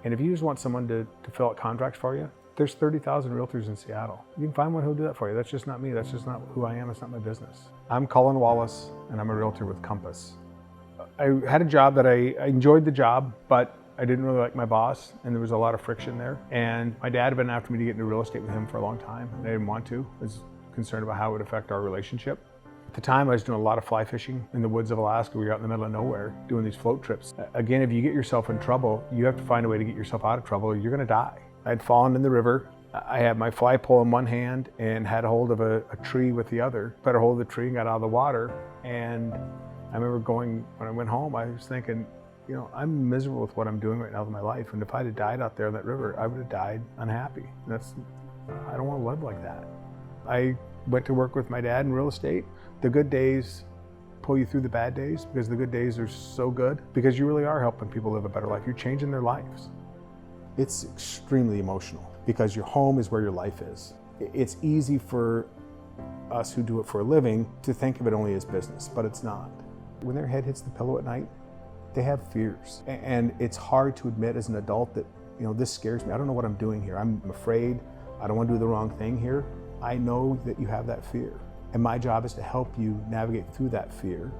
And if you just want someone to fill out contracts for you, there's 30,000 realtors in Seattle. You can find one who'll do that for you. That's just not me. That's just not who I am. It's not my business. I'm Cullen Wallace, and I'm a realtor with Compass. I had a job that I enjoyed the job, but I didn't really like my boss, and there was a lot of friction there. And my dad had been after me to get into real estate with him for a long time, and I didn't want to. I was concerned about how it would affect our relationship. At the time, I was doing a lot of fly fishing in the woods of Alaska. We were out in the middle of nowhere doing these float trips. Again, if you get yourself in trouble, you have to find a way to get yourself out of trouble or you're gonna die. I'd fallen in the river. I had my fly pole in one hand and had a hold of a tree with the other. Got a hold of the tree and got out of the water. And I remember when I went home, I was thinking, you know, I'm miserable with what I'm doing right now with my life. And if I'd have died out there in that river, I would have died unhappy. I don't want to live like that. I went to work with my dad in real estate. The good days pull you through the bad days because the good days are so good because you really are helping people live a better life. You're changing their lives. It's extremely emotional because your home is where your life is. It's easy for us who do it for a living to think of it only as business, but it's not. When their head hits the pillow at night, they have fears. And it's hard to admit as an adult that, you know, this scares me. I don't know what I'm doing here. I'm afraid. I don't want to do the wrong thing here. I know that you have that fear. And my job is to help you navigate through that fear,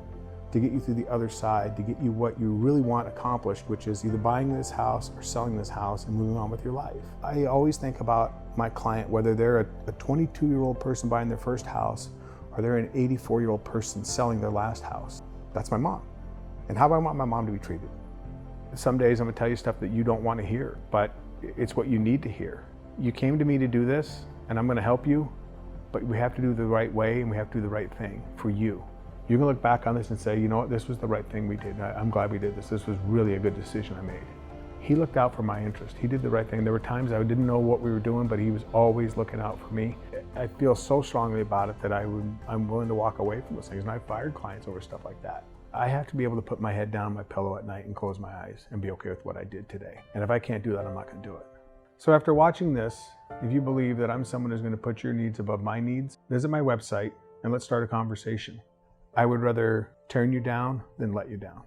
to get you through the other side, to get you what you really want accomplished, which is either buying this house or selling this house and moving on with your life. I always think about my client, whether they're a 22-year-old person buying their first house or they're an 84-year-old person selling their last house. That's my mom. And how do I want my mom to be treated? Some days I'm gonna tell you stuff that you don't want to hear, but it's what you need to hear. You came to me to do this, and I'm gonna help you, but we have to do the right way and we have to do the right thing for you. You can look back on this and say, you know what, this was the right thing we did. I'm glad we did this. This was really a good decision I made. He looked out for my interest. He did the right thing. There were times I didn't know what we were doing, but he was always looking out for me. I feel so strongly about it that I'm willing to walk away from those things, and I fired clients over stuff like that. I have to be able to put my head down on my pillow at night and close my eyes and be okay with what I did today. And if I can't do that, I'm not gonna do it. So after watching this, if you believe that I'm someone who's gonna put your needs above my needs, visit my website and let's start a conversation. I would rather turn you down than let you down.